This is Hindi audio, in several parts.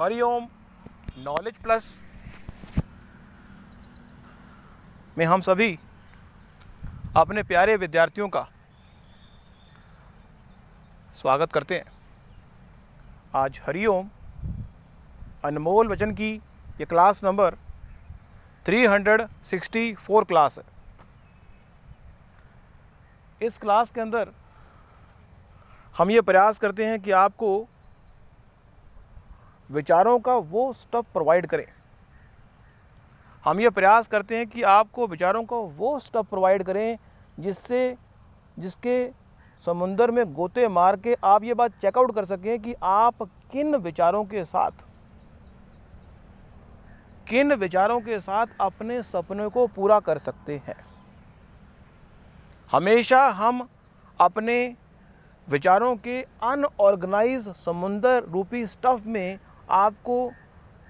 हरिओम नॉलेज प्लस में हम सभी अपने प्यारे विद्यार्थियों का स्वागत करते हैं। आज हरिओम अनमोल वचन की ये क्लास नंबर 364 क्लास है। इस क्लास के अंदर हम ये प्रयास करते हैं कि आपको विचारों का वो स्टफ प्रोवाइड करें। हम ये प्रयास करते हैं कि आपको विचारों का वो स्टफ प्रोवाइड करें जिसके समुंदर में गोते मार के आप ये बात चेकआउट कर सकें कि आप किन विचारों के साथ अपने सपने को पूरा कर सकते हैं। हमेशा हम अपने विचारों के अनऑर्गेनाइज समुंदर रूपी स्टफ में आपको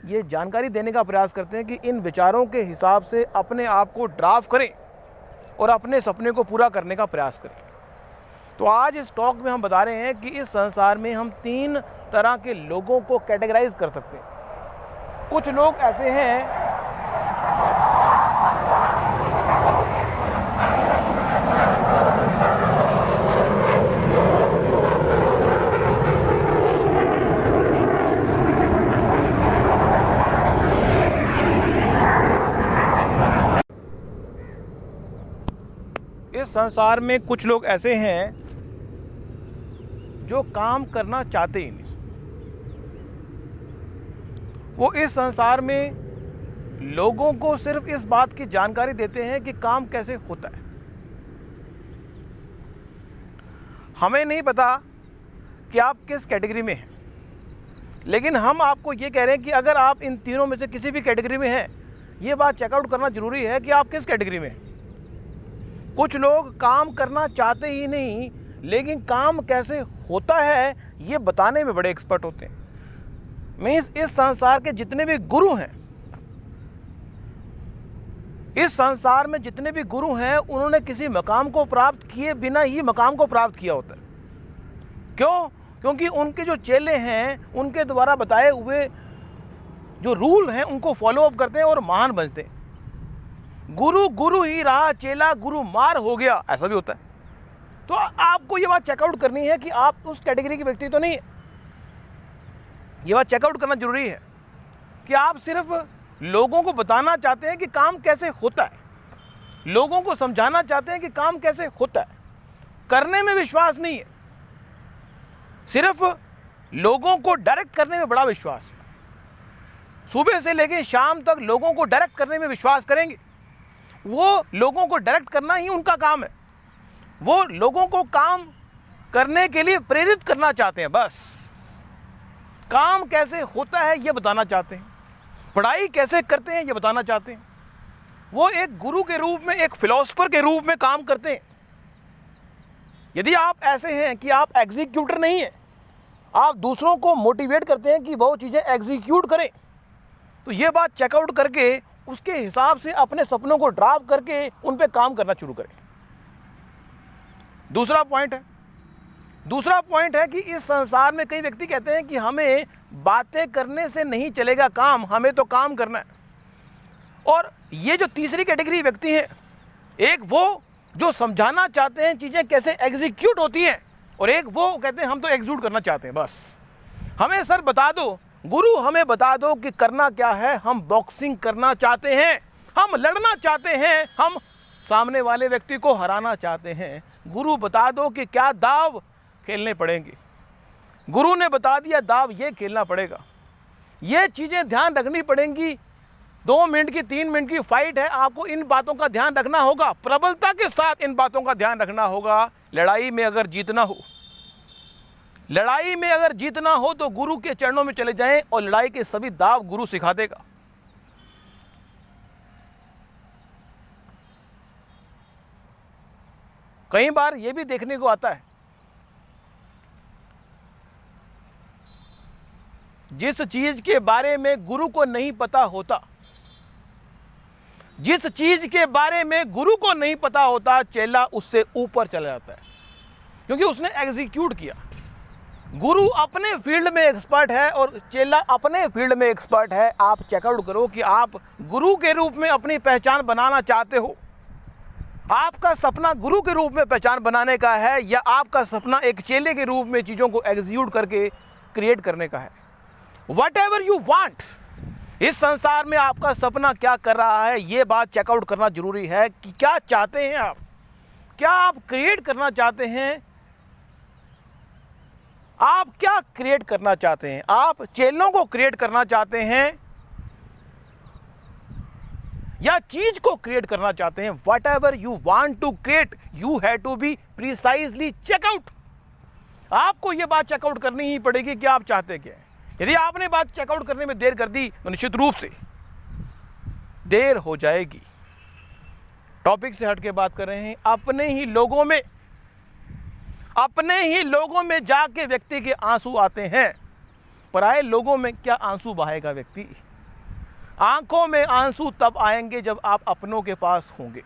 ये जानकारी देने का प्रयास करते हैं कि इन विचारों के हिसाब से अपने आप को ड्राफ्ट करें और अपने सपने को पूरा करने का प्रयास करें। तो आज इस टॉक में हम बता रहे हैं कि इस संसार में हम 3 तरह के लोगों को कैटेगराइज कर सकते हैं। कुछ लोग ऐसे हैं इस संसार में कुछ लोग ऐसे हैं जो काम करना चाहते ही नहीं। वो इस संसार में लोगों को सिर्फ इस बात की जानकारी देते हैं कि काम कैसे होता है। हमें नहीं पता कि आप किस कैटेगरी में हैं, लेकिन हम आपको ये कह रहे हैं कि अगर आप इन तीनों में से किसी भी कैटेगरी में हैं, ये बात चेकआउट करना जरूरी है कि आप किस कैटेगरी में हैं। कुछ लोग काम करना चाहते ही नहीं, लेकिन काम कैसे होता है ये बताने में बड़े एक्सपर्ट होते हैं। मीन्स इस संसार के जितने भी गुरु हैं, इस संसार में जितने भी गुरु हैं, उन्होंने किसी मकाम को प्राप्त किए बिना ही मकाम को प्राप्त किया होता है। क्यों? क्योंकि उनके जो चेले हैं, उनके द्वारा बताए हुए जो रूल हैं उनको फॉलो अप करते हैं और महान बनते हैं। गुरु गुरु ही रहा, चेला गुरु मार हो गया, ऐसा भी होता है। तो आपको ये बात चेकआउट करनी है कि आप उस कैटेगरी के व्यक्ति तो नहीं है। ये बात चेकआउट करना जरूरी है कि आप सिर्फ लोगों को बताना चाहते हैं कि काम कैसे होता है, लोगों को समझाना चाहते हैं कि काम कैसे होता है, करने में विश्वास नहीं है। सिर्फ लोगों को डायरेक्ट करने में बड़ा विश्वास है। सुबह से लेकर शाम तक लोगों को डायरेक्ट करने में विश्वास करेंगे। वो लोगों को डायरेक्ट करना ही उनका काम है। वो लोगों को काम करने के लिए प्रेरित करना चाहते हैं। बस काम कैसे होता है ये बताना चाहते हैं, पढ़ाई कैसे करते हैं ये बताना चाहते हैं। वो एक गुरु के रूप में, एक फिलोसफर के रूप में काम करते हैं। यदि आप ऐसे हैं कि आप एग्जीक्यूटर नहीं हैं, आप दूसरों को मोटिवेट करते हैं कि वो चीज़ें एग्जीक्यूट करें, तो ये बात चेकआउट करके उसके हिसाब से अपने सपनों को ड्राफ्ट करके उन पे काम करना शुरू करें। दूसरा पॉइंट है कि इस संसार में कई व्यक्ति कहते हैं कि हमें बातें करने से नहीं चलेगा काम, हमें तो काम करना है। और ये जो तीसरी कैटेगरी व्यक्ति हैं, एक वो जो समझाना चाहते हैं चीज़ें कैसे एग्जीक्यूट होती हैं, और एक वो कहते हैं हम तो एग्जीक्यूट करना चाहते हैं। बस हमें सर बता दो, गुरु हमें बता दो कि करना क्या है। हम बॉक्सिंग करना चाहते हैं, हम लड़ना चाहते हैं, हम सामने वाले व्यक्ति को हराना चाहते हैं। गुरु बता दो कि क्या दाव खेलने पड़ेंगे। गुरु ने बता दिया दाव ये खेलना पड़ेगा, ये चीज़ें ध्यान रखनी पड़ेंगी। 2 मिनट की 3 मिनट की फाइट है, आपको इन बातों का ध्यान रखना होगा, प्रबलता के साथ इन बातों का ध्यान रखना होगा। लड़ाई में अगर जीतना हो तो गुरु के चरणों में चले जाएं और लड़ाई के सभी दाव गुरु सिखा देगा। कई बार यह भी देखने को आता है, जिस चीज के बारे में गुरु को नहीं पता होता, चेला उससे ऊपर चला जाता है, क्योंकि उसने एग्जीक्यूट किया। गुरु अपने फील्ड में एक्सपर्ट है और चेला अपने फील्ड में एक्सपर्ट है। आप चेकआउट करो कि आप गुरु के रूप में अपनी पहचान बनाना चाहते हो। आपका सपना गुरु के रूप में पहचान बनाने का है या आपका सपना एक चेले के रूप में चीज़ों को एग्जीक्यूट करके क्रिएट करने का है। वट एवर यू वांट, इस संसार में आपका सपना क्या कर रहा है, ये बात चेकआउट करना जरूरी है कि क्या चाहते हैं आप, क्या आप क्रिएट करना चाहते हैं, आप क्या क्रिएट करना चाहते हैं। आप चेलों को क्रिएट करना चाहते हैं या चीज को क्रिएट करना चाहते हैं। Whatever you want to create, you have to be precisely check out. आपको यह बात चेकआउट करनी ही पड़ेगी कि आप चाहते क्या हैं। यदि आपने बात चेकआउट करने में देर कर दी तो निश्चित रूप से देर हो जाएगी। टॉपिक से हटके बात कर रहे हैं। अपने ही लोगों में जाके व्यक्ति के आंसू आते हैं, पराये लोगों में क्या आंसू बहाएगा व्यक्ति। आंखों में आंसू तब आएंगे जब आप अपनों के पास होंगे।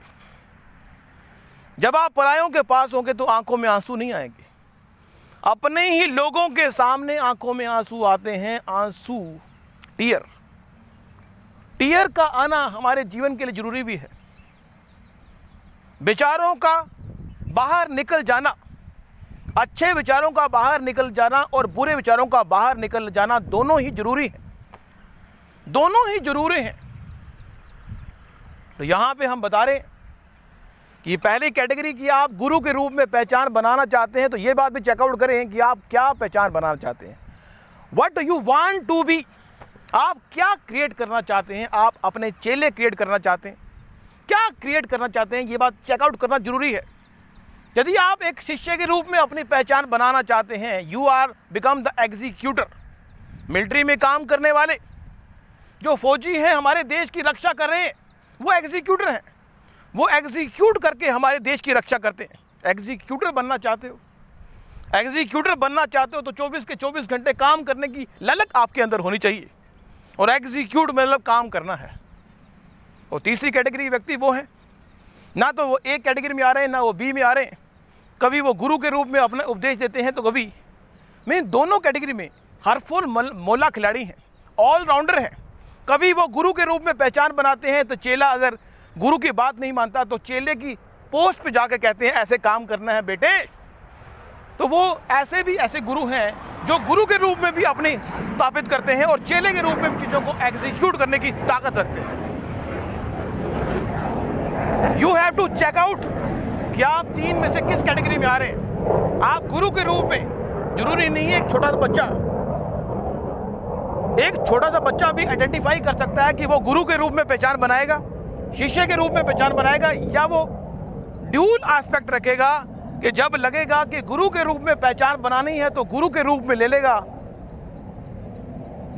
जब आप परायों के पास होंगे तो आंखों में आंसू नहीं आएंगे। अपने ही लोगों के सामने आंखों में आंसू आते हैं। आंसू, टीयर का आना हमारे जीवन के लिए जरूरी भी है। विचारों का बाहर निकल जाना, अच्छे विचारों का बाहर निकल जाना और बुरे विचारों का बाहर निकल जाना दोनों ही जरूरी है, दोनों ही जरूरी हैं। तो यहां पे हम बता रहे हैं कि पहली कैटेगरी की आप गुरु के रूप में पहचान बनाना चाहते हैं तो ये बात भी चेकआउट करें कि आप क्या पहचान बनाना चाहते हैं। What you want to be, आप क्या क्रिएट करना चाहते हैं। आप अपने चेले क्रिएट करना चाहते हैं, क्या क्रिएट करना चाहते हैं, ये बात चेकआउट करना जरूरी है। यदि आप एक शिष्य के रूप में अपनी पहचान बनाना चाहते हैं, you are become the executor. Military में काम करने वाले जो फौजी हैं, हमारे देश की रक्षा कर रहे हैं, वो एग्जीक्यूटर हैं। वो एग्जीक्यूट करके हमारे देश की रक्षा करते हैं। एग्जीक्यूटर बनना चाहते हो, एग्जीक्यूटर बनना चाहते हो तो 24 के 24 घंटे काम करने की ललक आपके अंदर होनी चाहिए। और एग्जीक्यूट मतलब काम करना है। और तीसरी कैटेगरी व्यक्ति वो हैं, ना तो वो एक कैटेगरी में आ रहे हैं ना वो बी में आ रहे हैं। कभी वो गुरु के रूप में अपना उपदेश देते हैं तो कभी मैं दोनों कैटेगरी में हरफुल मोला खिलाड़ी हैं, ऑलराउंडर हैं। कभी वो गुरु के रूप में पहचान बनाते हैं तो चेला अगर गुरु की बात नहीं मानता तो चेले की पोस्ट पे जाकर कहते हैं ऐसे काम करना है बेटे। तो वो ऐसे गुरु हैं जो गुरु के रूप में भी अपने स्थापित करते हैं और चेले के रूप में चीज़ों को एग्जीक्यूट करने की ताकत रखते हैं। You have to check out कि आप तीन में से किस कैटेगरी में आ रहे हैं। आप गुरु के रूप में, जरूरी नहीं है एक छोटा सा बच्चा भी आइडेंटिफाई कर सकता है कि वो गुरु के रूप में पहचान बनाएगा, शिष्य के रूप में पहचान बनाएगा, या वो ड्यूल एस्पेक्ट रखेगा कि जब लगेगा कि गुरु के रूप में पहचान बनानी है तो गुरु के रूप में ले लेगा,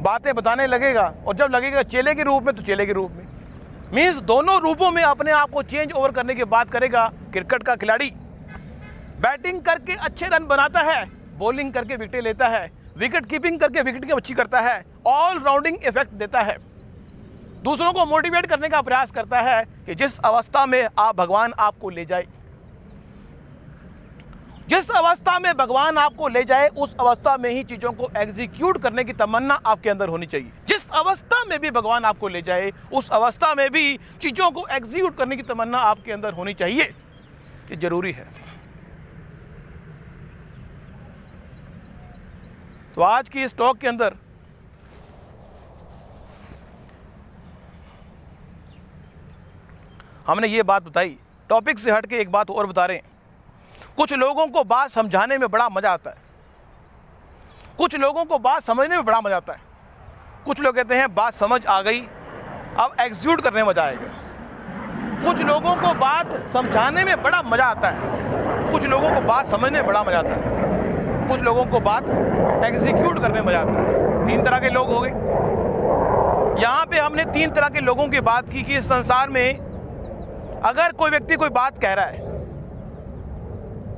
बातें बताने लगेगा, और जब लगेगा चेले के रूप में तो चेले के रूप में। मीन्स दोनों रूपों में अपने आप को चेंज ओवर करने की बात करेगा। क्रिकेट का खिलाड़ी बैटिंग करके अच्छे रन बनाता है, बॉलिंग करके विकेट लेता है, विकेट कीपिंग करके विकेट की अच्छी करता है, ऑल राउंडिंग इफेक्ट देता है, दूसरों को मोटिवेट करने का प्रयास करता है कि जिस अवस्था में भगवान आपको ले जाए, जिस अवस्था में भगवान आपको ले जाए उस अवस्था में ही चीजों को एग्जीक्यूट करने की तमन्ना आपके अंदर होनी चाहिए। जिस अवस्था में भी भगवान आपको ले जाए उस अवस्था में भी चीजों को एग्जीक्यूट करने की तमन्ना आपके अंदर होनी चाहिए। ये जरूरी है। तो आज की इस टॉक के अंदर हमने ये बात बताई। टॉपिक से हटके एक बात और बता रहे हैं। कुछ लोगों को बात समझाने में बड़ा मजा आता है, कुछ लोगों को बात समझने में बड़ा मजा आता है। कुछ लोग कहते हैं बात समझ आ गई, अब एग्जीक्यूट करने में मजा आएगा। कुछ लोगों को बात समझाने में बड़ा मजा आता है, कुछ लोगों को बात समझने में बड़ा मजा आता है, कुछ लोगों को बात एग्जीक्यूट करने में मजा आता है। तीन तरह के लोग हो गए। यहाँ पे हमने तीन तरह के लोगों की बात की कि इस संसार में अगर कोई व्यक्ति कोई बात कह रहा है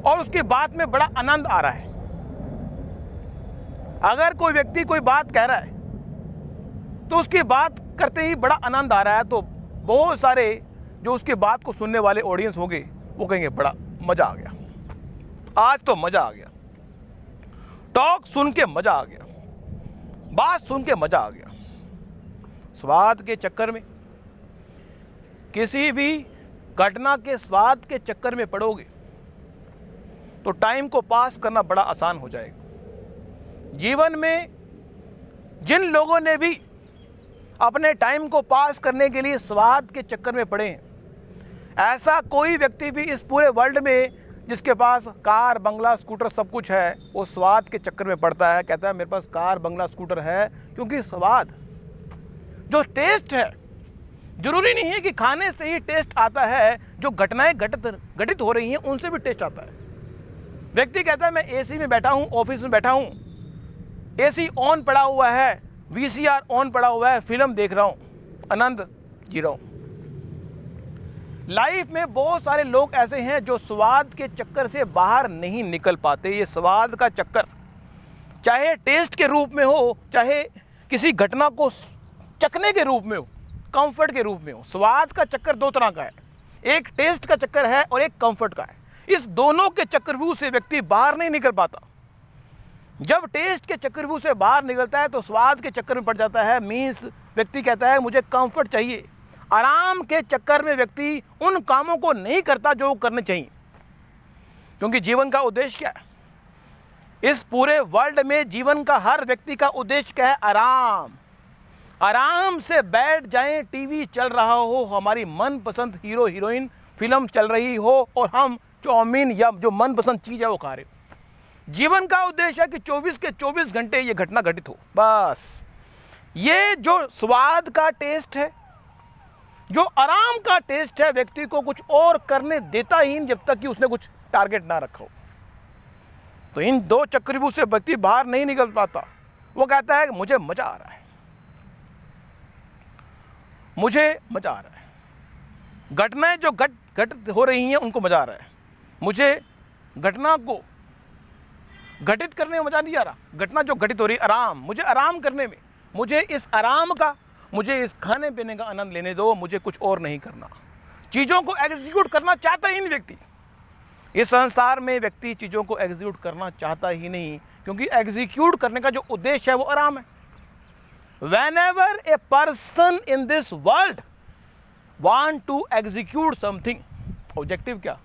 और उसकी बात में बड़ा आनंद आ रहा है, अगर कोई व्यक्ति कोई बात कह रहा है तो उसकी बात करते ही बड़ा आनंद आ रहा है, तो बहुत सारे जो उसकी बात को सुनने वाले ऑडियंस होंगे वो कहेंगे बड़ा मजा आ गया, आज तो मजा आ गया। टॉक सुन के मजा आ गया, बात सुन के मजा आ गया। स्वाद के चक्कर में, किसी भी घटना के स्वाद के चक्कर में पड़ोगे तो टाइम को पास करना बड़ा आसान हो जाएगा। जीवन में जिन लोगों ने भी अपने टाइम को पास करने के लिए स्वाद के चक्कर में पड़े हैं, ऐसा कोई व्यक्ति भी इस पूरे वर्ल्ड में जिसके पास कार, बंगला, स्कूटर सब कुछ है, वो स्वाद के चक्कर में पड़ता है। कहता है मेरे पास कार, बंगला, स्कूटर है, क्योंकि स्वाद, जो टेस्ट है, जरूरी नहीं है कि खाने से ही टेस्ट आता है, जो घटनाएं घटित हो रही हैं उनसे भी टेस्ट आता है। व्यक्ति कहता है मैं एसी में बैठा हूं, ऑफिस में बैठा हूं, एसी ऑन पड़ा हुआ है, वीसीआर ऑन पड़ा हुआ है, फिल्म देख रहा हूं, आनंद जी रहा हूं। लाइफ में बहुत सारे लोग ऐसे हैं जो स्वाद के चक्कर से बाहर नहीं निकल पाते। ये स्वाद का चक्कर, चाहे टेस्ट के रूप में हो, चाहे किसी घटना को चखने के रूप में हो, कंफर्ट के रूप में हो। स्वाद का चक्कर दो तरह का है, एक टेस्ट का चक्कर है और एक कंफर्ट का है। इस दोनों के चक्रव्यूह से व्यक्ति बाहर नहीं निकल पाता। जब टेस्ट के चक्रव्यूह से बाहर निकलता है तो स्वाद के चक्कर में पड़ जाता है। मीन्स व्यक्ति कहता है मुझे कंफर्ट चाहिए। आराम के चक्कर में व्यक्ति उन कामों को नहीं करता जो करने चाहिए, क्योंकि जीवन का उद्देश्य क्या है? इस पूरे वर्ल्ड में जीवन का हर व्यक्ति का उद्देश्य क्या है? आराम। आराम से बैठ जाएं, टीवी चल रहा हो, हमारी मनपसंद हीरो हीरोइन फिल्म चल रही हो और हम चाउमीन या जो मनपसंद चीज़ है वो खा रहे हो। जीवन का उद्देश्य है कि 24 के 24 घंटे ये घटना घटित हो। बस ये जो स्वाद का टेस्ट है, जो आराम का टेस्ट है, व्यक्ति को कुछ और करने देता ही नहीं जब तक कि उसने कुछ टारगेट ना रखा हो। तो इन दो चक्रव्यूह से व्यक्ति बाहर नहीं निकल पाता। वो कहता है मुझे मजा आ रहा है, मुझे मजा आ रहा है, घटनाएं जो घटित हो रही हैं उनको मजा आ रहा है, मुझे घटना को घटित करने में मजा नहीं आ रहा, घटना जो घटित हो रही है आराम, मुझे आराम करने में, मुझे इस आराम का, मुझे इस खाने पीने का आनंद लेने दो, मुझे कुछ और नहीं करना। चीज़ों को एग्जीक्यूट करना चाहता ही नहीं व्यक्ति। इस संसार में व्यक्ति चीज़ों को एग्जीक्यूट करना चाहता ही नहीं, क्योंकि एग्जीक्यूट करने का जो उद्देश्य है वो आराम है। Whenever a person in this world want to execute something, objective क्या?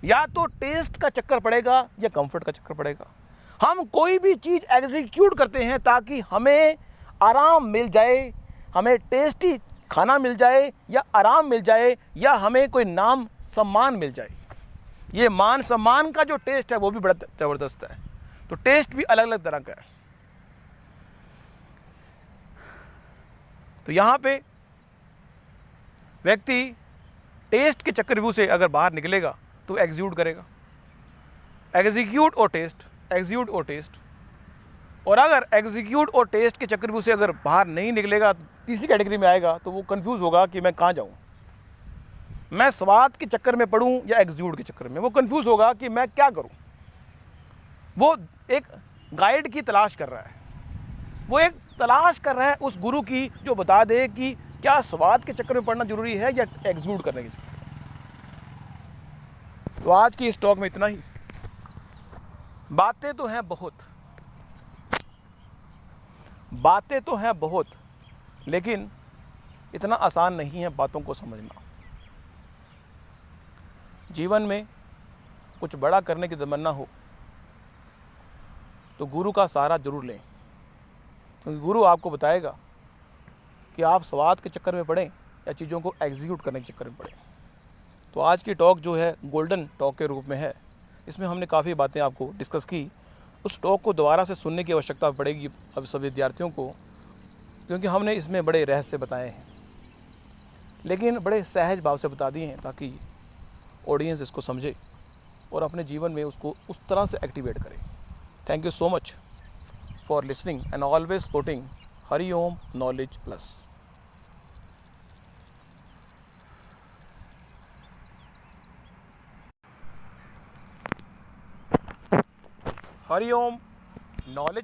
या तो टेस्ट का चक्कर पड़ेगा या कंफर्ट का चक्कर पड़ेगा। हम कोई भी चीज़ एग्जीक्यूट करते हैं ताकि हमें आराम मिल जाए, हमें टेस्टी खाना मिल जाए या आराम मिल जाए, या हमें कोई नाम सम्मान मिल जाए। ये मान सम्मान का जो टेस्ट है वो भी बड़ा ज़बरदस्त है। तो टेस्ट भी अलग अलग तरह का है। तो यहाँ पे व्यक्ति टेस्ट के चक्रव्यूह से अगर बाहर निकलेगा तो एग्जीक्यूट करेगा। एग्जीक्यूट और टेस्ट, एग्जीक्यूट और टेस्ट। और अगर एग्जीक्यूट और टेस्ट के चक्रव्यूह से अगर बाहर नहीं निकलेगा, तीसरी कैटेगरी में आएगा, तो वो कंफ्यूज होगा कि मैं कहाँ जाऊँ, मैं स्वाद के चक्कर में पड़ूँ या एग्जीक्यूट के चक्कर में। वो कंफ्यूज होगा कि मैं क्या करूँ। वो एक गाइड की तलाश कर रहा है, वो एक तलाश कर रहा है उस गुरु की जो बता दे कि क्या स्वाद के चक्कर में पड़ना जरूरी है या एग्जीक्यूट करने की। तो आज की इस टॉक में इतना ही। बातें तो हैं बहुत, बातें तो हैं बहुत, लेकिन इतना आसान नहीं है बातों को समझना। जीवन में कुछ बड़ा करने की तमन्ना हो तो गुरु का सहारा जरूर लें, क्योंकि गुरु आपको बताएगा कि आप स्वाद के चक्कर में पड़ें या चीज़ों को एग्जीक्यूट करने के चक्कर में पड़ें। तो आज की टॉक जो है गोल्डन टॉक के रूप में है। इसमें हमने काफ़ी बातें आपको डिस्कस की। उस टॉक को दोबारा से सुनने की आवश्यकता पड़ेगी अब सब विद्यार्थियों को, क्योंकि हमने इसमें बड़े रहस्य बताए हैं, लेकिन बड़े सहज भाव से बता दिए हैं ताकि ऑडियंस इसको समझे और अपने जीवन में उसको उस तरह से एक्टिवेट करे। Thank you so much for listening and always supporting Hariom knowledge plus. Hariom knowledge